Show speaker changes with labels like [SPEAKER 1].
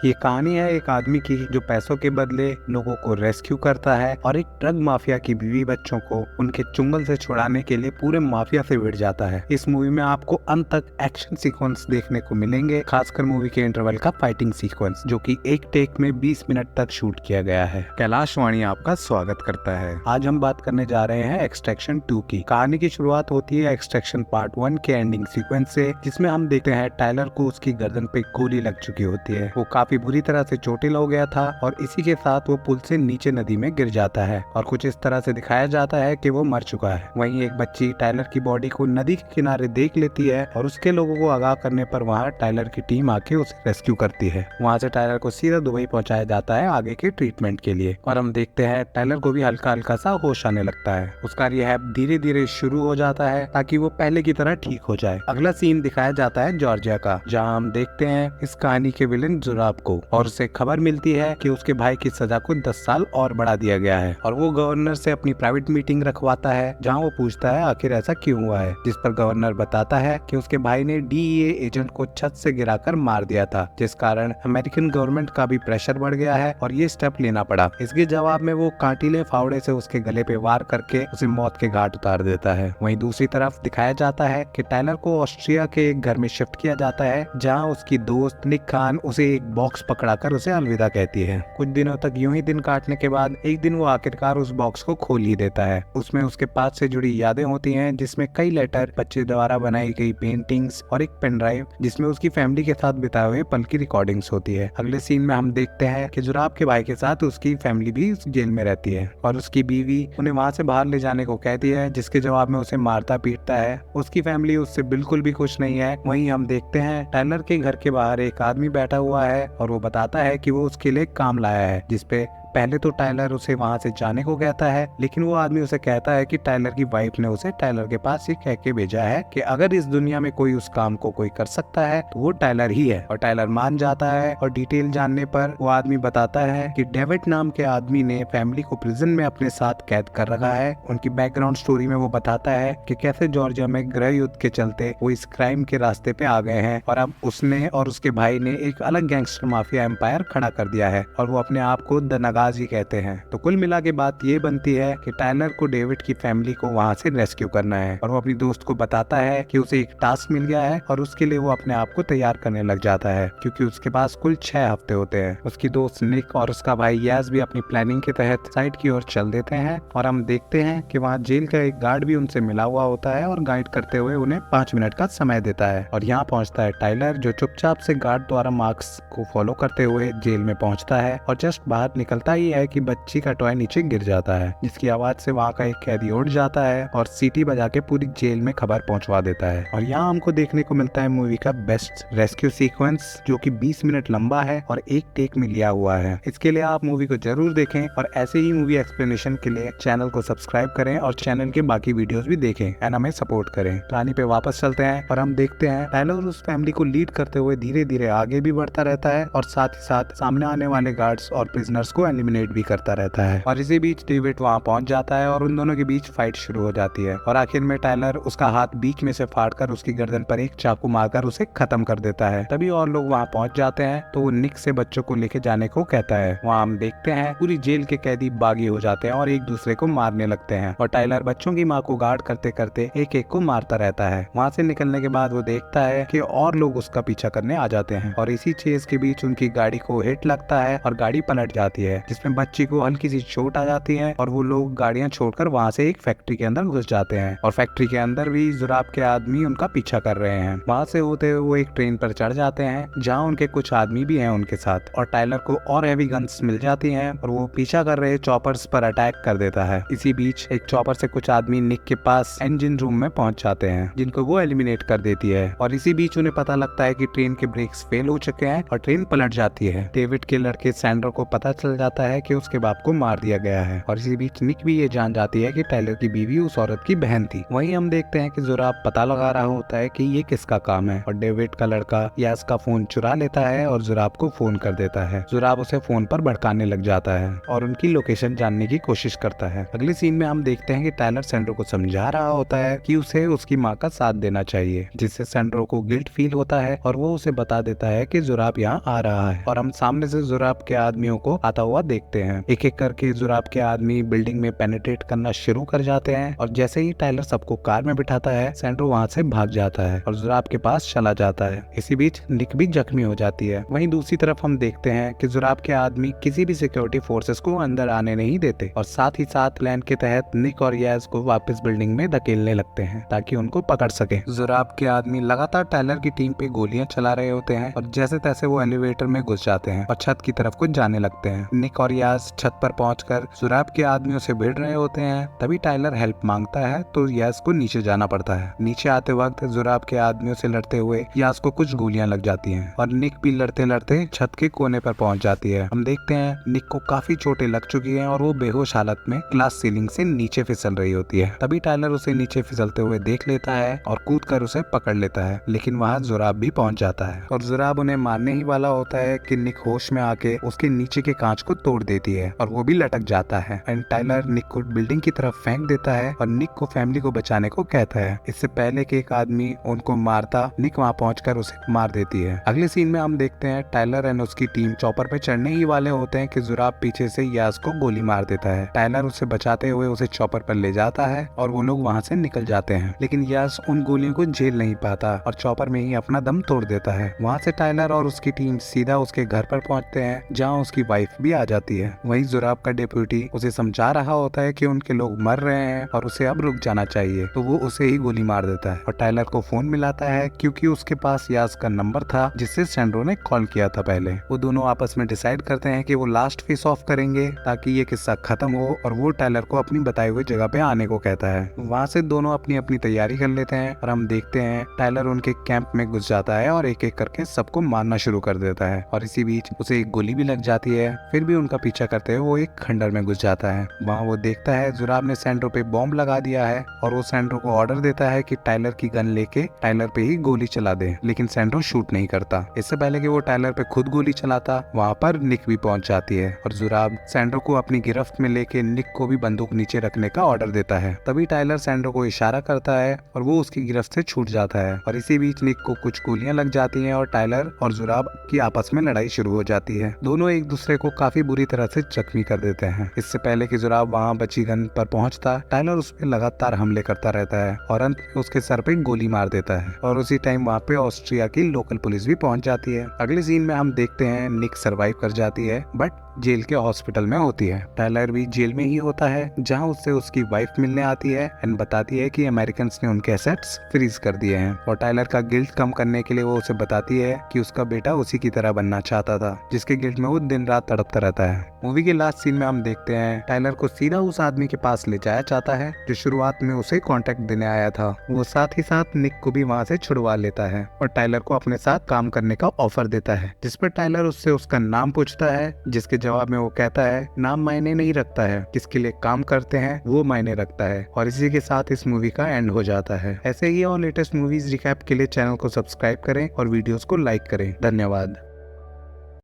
[SPEAKER 1] ये कहानी है एक आदमी की जो पैसों के बदले लोगों को रेस्क्यू करता है और एक ड्रग माफिया की बीवी बच्चों को उनके चुंगल से छुड़ाने के लिए पूरे माफिया से भिड़ जाता है। इस मूवी में आपको अंत तक एक्शन सीक्वेंस देखने को मिलेंगे, खासकर मूवी के इंटरवल का फाइटिंग सीक्वेंस जो कि एक टेक में 20 मिनट तक शूट किया गया है। कैलाश वाणी आपका स्वागत करता है। आज हम बात करने जा रहे हैं एक्सट्रैक्शन 2 की। कहानी की शुरुआत होती है एक्सट्रैक्शन पार्ट 1 के एंडिंग सीक्वेंस से, जिसमें हम देखते हैं टाइलर को उसकी गर्दन पे गोली लग चुकी होती है। वो काफी बुरी तरह से चोटिल हो गया था और इसी के साथ वो पुल से नीचे नदी में गिर जाता है और कुछ इस तरह से दिखाया जाता है कि वो मर चुका है। वहीं एक बच्ची टाइलर की बॉडी को नदी के किनारे देख लेती है और उसके लोगों को आगाह करने पर वहाँ टाइलर की टीम आके उसे रेस्क्यू करती है। वहाँ से टाइलर को सीधा दुबई पहुँचाया जाता है आगे के ट्रीटमेंट के लिए और हम देखते हैं टाइलर को भी हल्का हल्का सा होश आने लगता है। उसका रिहैब धीरे धीरे शुरू हो जाता है ताकि वो पहले की तरह ठीक हो जाए। अगला सीन दिखाया जाता है जॉर्जिया का, जहाँ हम देखते हैं इस कहानी के विलेन जुराब को और उसे खबर मिलती है कि उसके भाई की सजा को 10 साल और बढ़ा दिया गया है और वो गवर्नर से अपनी प्राइवेट मीटिंग रखवाता है, जहां वो पूछता है आखिर ऐसा क्यों हुआ है, जिस पर गवर्नर बताता है कि उसके भाई ने डीईए एजेंट को छत से गिराकर मार दिया था, जिस कारण अमेरिकन गवर्नमेंट का भी प्रेशर बढ़ गया है और ये स्टेप लेना पड़ा। इसके जवाब में वो कांटीले फावड़े से उसके गले पे वार करके उसे मौत के घाट उतार देता है। वहीं दूसरी तरफ दिखाया जाता है कि टाइलर को ऑस्ट्रिया के एक घर में शिफ्ट किया जाता है, जहाँ उसकी दोस्त निक खान उसे एक बॉक्स पकड़ाकर उसे अलविदा कहती है। कुछ दिनों तक यूं ही दिन काटने के बाद एक दिन वो आखिरकार उस बॉक्स को खोल ही देता है। उसमें उसके पास से जुड़ी यादें होती हैं, जिसमें कई लेटर, बच्चे द्वारा बनाई गई पेंटिंग्स और एक पेन ड्राइव जिसमें उसकी फैमिली के साथ बिताए हुए पल की रिकॉर्डिंग्स होती है। अगले सीन में हम देखते हैं कि जुराब के भाई के साथ उसकी फैमिली भी जेल में रहती है और उसकी बीवी उन्हें वहाँ से बाहर ले जाने को कहती है, जिसके जवाब में उसे मारता पीटता है। उसकी फैमिली उससे बिल्कुल भी खुश नहीं है। वहीं हम देखते हैं टाइलर के घर के बाहर एक आदमी बैठा हुआ है और वो बताता है कि वो उसके लिए काम लाया है, जिसपे पहले तो टाइलर उसे वहां से जाने को कहता है, लेकिन वो आदमी उसे कहता है कि टाइलर की वाइफ ने उसे टाइलर के पास ये कह के भेजा है कि अगर इस दुनिया में कोई उस काम को कोई कर सकता है तो वो टाइलर ही है। और टाइलर मान जाता है और डिटेल जानने पर वो आदमी बताता है कि डेविड नाम के आदमी ने फैमिली को प्रिजन में अपने साथ कैद कर रखा है। उनकी बैकग्राउंड स्टोरी में वो बताता है कि कैसे जॉर्जिया में गृह युद्ध के चलते वो इस क्राइम के रास्ते पे आ गए हैं और अब उसने और उसके भाई ने एक अलग गैंगस्टर माफिया एम्पायर खड़ा कर दिया है और वो अपने आप को द नगाजी कहते हैं। तो कुल मिला के बात ये बनती है कि टाइलर को डेविड की फैमिली को वहाँ से रेस्क्यू करना है और वो अपनी दोस्त को बताता है कि उसे एक टास्क मिल गया है और उसके लिए वो अपने आप को तैयार करने लग जाता है, क्योंकि उसके पास कुल 6 हफ्ते होते हैं। उसकी दोस्त निक और उसका भाई यास भी अपनी प्लानिंग के तहत साइड की ओर चल देते हैं और हम देखते हैं कि वहाँ जेल का एक गार्ड भी उनसे मिला हुआ होता है और गाइड करते हुए उन्हें 5 मिनट का समय देता है। और यहाँ पहुँचता है टाइलर, जो चुपचाप से गार्ड द्वारा मार्क्स को फॉलो करते हुए जेल में पहुँचता है और जस्ट बाहर निकलता ही है कि बच्ची का टॉय नीचे गिर जाता है, जिसकी आवाज से वहाँ का एक कैदी उठ जाता है और सीटी बजा के पूरी जेल में खबर पहुंचवा देता है। और यहाँ हमको देखने को मिलता है मूवी का बेस्ट रेस्क्यू सीक्वेंस, जो कि 20 मिनट लंबा है और एक टेक में लिया हुआ है। इसके लिए आप मूवी को जरूर देखें और ऐसे ही मूवी एक्सप्लेनेशन के लिए चैनल को सब्सक्राइब करें और चैनल के बाकी वीडियोस भी देखें एंड हमें सपोर्ट करें। कहानी पे वापस चलते हैं और हम देखते हैं टाइलर उस फैमिली को लीड करते हुए धीरे धीरे आगे भी बढ़ता रहता है और साथ ही साथ सामने आने वाले गार्ड्स और प्रिजनर्स को एलिमिनेट भी करता रहता है। और इसी बीच डेविड वहाँ पहुंच जाता है और उन दोनों के बीच फाइट शुरू हो जाती है और आखिर में टाइलर उसका हाथ बीच में से फाड़कर उसकी गर्दन पर एक चाकू मारकर उसे खत्म कर देता है। तभी और लोग वहाँ पहुंच जाते हैं तो वो निक से बच्चों को लेके जाने को कहता है। वहाँ हम देखते हैं पूरी जेल के कैदी बागी हो जाते हैं और एक दूसरे को मारने लगते हैं और टाइलर बच्चों की माँ को गार्ड करते करते एक एक को मारता रहता है। वहाँ से निकलने के बाद वो देखता है कि और लोग उसका पीछा करने आ जाते हैं और इसी चेज के बीच उनकी गाड़ी को हिट लगता है और गाड़ी पलट जाती है, जिसमें बच्ची को हल्की सी चोट आ जाती है और वो लोग गाड़ियां छोड़कर वहां से एक फैक्ट्री के अंदर घुस जाते हैं और फैक्ट्री के अंदर भी जुराब के आदमी उनका पीछा कर रहे हैं। वहां से होते हुए वो एक ट्रेन पर चढ़ जाते हैं, जहां उनके कुछ आदमी भी हैं उनके साथ और टाइलर को और हैवी गन्स मिल जाती हैं और वो पीछा कर रहे चॉपर्स पर अटैक कर देता है। इसी बीच एक चॉपर से कुछ आदमी निक के पास इंजन रूम में पहुंच जाते हैं, जिनको वो एलिमिनेट कर देती है और इसी बीच उन्हें पता लगता है कि ट्रेन के ब्रेक्स फेल हो चुके हैं और ट्रेन पलट जाती है। डेविड के लड़के सैंड्रो को पता चल जाता जाता है कि उसके बाप को मार दिया गया है और इसी बीच निक भी ये जान जाती है कि टाइलर की बीवी उस औरत की बहन थी। वहीं हम देखते हैं कि जुराब पता लगा रहा होता है कि ये किसका काम है और डेविड का लड़का यास का फोन चुरा लेता है और जुराब को फोन कर देता है। जुराब उसे फोन पर भड़काने लग जाता है और उनकी लोकेशन जानने की कोशिश करता है। अगले सीन में हम देखते हैं कि टाइलर सैंड्रो को समझा रहा होता है कि उसे उसकी माँ का साथ देना चाहिए, जिससे सैंड्रो को गिल्ट फील होता है और वो उसे बता देता है कि जुराब यहाँ आ रहा है और हम सामने से जुराब के आदमियों को आता हुआ देखते हैं। एक एक करके जुराब के आदमी बिल्डिंग में पेनिट्रेट करना शुरू कर जाते हैं और जैसे ही टाइलर सबको कार में बिठाता है, सैंड्रो वहाँ से भाग जाता है और जुराब के पास चला जाता है। इसी बीच निक भी जख्मी हो जाती है। वहीं दूसरी तरफ हम देखते हैं कि जुराब के आदमी किसी भी सिक्योरिटी फोर्सेस को अंदर आने नहीं देते और साथ ही साथ प्लान के तहत निक और यास को वापस बिल्डिंग में धकेलने लगते हैं ताकि उनको पकड़ सके। जुराब के आदमी लगातार टाइलर की टीम पे गोलियां चला रहे होते हैं और जैसे तैसे वो एलिवेटर में घुस जाते हैं और छत की तरफ को जाने लगते हैं। निक और यास छत पर पहुंचकर जुराब के आदमियों से भिड़ रहे होते हैं। तभी टाइलर हेल्प मांगता है तो यास को नीचे जाना पड़ता है। नीचे आते वक्त जुराब के आदमियों से लड़ते हुए यास को कुछ गोलियां लग जाती हैं और निक भी लड़ते लड़ते छत के कोने पर पहुंच जाती है। हम देखते हैं निक को काफी चोटें लग चुकी हैं और वो बेहोश हालत में ग्लास सीलिंग से नीचे फिसल रही होती है। तभी टाइलर उसे नीचे फिसलते हुए देख लेता है और कूदकर उसे पकड़ लेता है, लेकिन वहाँ जुराब भी पहुंच जाता है और जुराब उन्हें मारने ही वाला होता है कि निक होश में आके उसके नीचे के कांच को तोड़ देती है और वो भी लटक जाता है। एंड टाइलर निक को बिल्डिंग की तरफ फेंक देता है और निक को फैमिली को बचाने को कहता है। इससे पहले कि एक आदमी उनको मारता, निक वहाँ पहुंचकर उसे मार देती है। अगले सीन में हम देखते हैं टाइलर एंड उसकी टीम चॉपर पे चढ़ने ही वाले होते हैं कि जुराब पीछे से यास को गोली मार देता है। टाइलर उसे बचाते हुए उसे चॉपर पर ले जाता है और वो लोग वहाँ से निकल जाते हैं, लेकिन यास उन गोलियों को झेल नहीं पाता और चॉपर में ही अपना दम तोड़ देता है। वहाँ से टाइलर और उसकी टीम सीधा उसके घर पर पहुँचते हैं, जहाँ उसकी वाइफ भी आ जाती है। वहीं जुराब का डिप्यूटी उसे समझा रहा होता है कि उनके लोग मर रहे हैं और उसे अब रुक जाना चाहिए, तो वो उसे ही गोली मार देता है और टाइलर को फोन मिलाता है क्योंकि उसके पास यास का नंबर था जिससे सैंड्रो ने कॉल किया था पहले। वो दोनों आपस में डिसाइड करते हैं कि वो लास्ट फेस ऑफ करेंगे ताकि ये किस्सा खत्म हो और वो टाइलर को अपनी बताई हुई जगह पे आने को कहता है। वहाँ से दोनों अपनी अपनी तैयारी कर लेते हैं और हम देखते हैं टाइलर उनके कैंप में घुस जाता है और एक एक करके सबको मारना शुरू कर देता है और इसी बीच उसे एक गोली भी लग जाती है। फिर भी उनका पीछा करते हुए वो एक खंडर में घुस जाता है। वहाँ वो देखता है जुराब ने सैंड्रो पे बॉम्ब लगा दिया है और वो सैंड्रो को ऑर्डर देता है कि टाइलर की गन लेके टाइलर पे ही गोली चला दे, लेकिन सैंड्रो शूट नहीं करता। इससे पहले कि वो टाइलर पे खुद गोली चलाता, वहाँ पर निक भी पहुंच जाती है और जुराब सैंड्रो को अपनी गिरफ्त में लेके निक को भी बंदूक नीचे रखने का ऑर्डर देता है। तभी टाइलर सैंड्रो को इशारा करता है और वो उसकी गिरफ्त से छूट जाता है और इसी बीच निक को कुछ गोलियां लग जाती हैं और टाइलर और जुराब की आपस में लड़ाई शुरू हो जाती है। दोनों एक दूसरे को काफी बुरी तरह से जख्मी कर देते हैं। इससे पहले कि जुराब वहाँ बची गन पर पहुंचता, टाइलर उस पर लगातार हमले करता रहता है और अंत में उसके सर पे गोली मार देता है और उसी टाइम वहाँ पे ऑस्ट्रिया की लोकल पुलिस भी पहुंच जाती है। अगले सीन में हम देखते हैं निक सरवाइव कर जाती है बट जेल के हॉस्पिटल में होती है। टाइलर भी जेल में ही होता है जहां उससे उसकी वाइफ मिलने आती है एंड बताती है कि अमेरिकन ने उनके एसेट्स फ्रीज कर दिए हैं और टाइलर का गिल्ट कम करने के लिए वो उसे बताती है कि उसका बेटा उसी की तरह बनना चाहता था, जिसके गिल्ट में वो दिन रात तड़पता रहता है। मूवी के लास्ट सीन में हम देखते हैं टाइलर को सीधा उस आदमी के पास ले जाया जाता है जो शुरुआत में उसे कॉन्ट्रैक्ट देने आया था। वो साथ ही साथ निक को भी वहाँ से छुड़वा लेता है और टाइलर को अपने साथ काम करने का ऑफर देता है, जिस पर टाइलर उससे उसका नाम पूछता है, जिसके जवाब में वो कहता है नाम मायने नहीं रखता है, किसके लिए काम करते हैं वो मायने रखता है। और इसी के साथ इस मूवी का एंड हो जाता है। ऐसे ही और लेटेस्ट मूवीज रिकैप के लिए चैनल को सब्सक्राइब करें और वीडियोस को लाइक करें। धन्यवाद।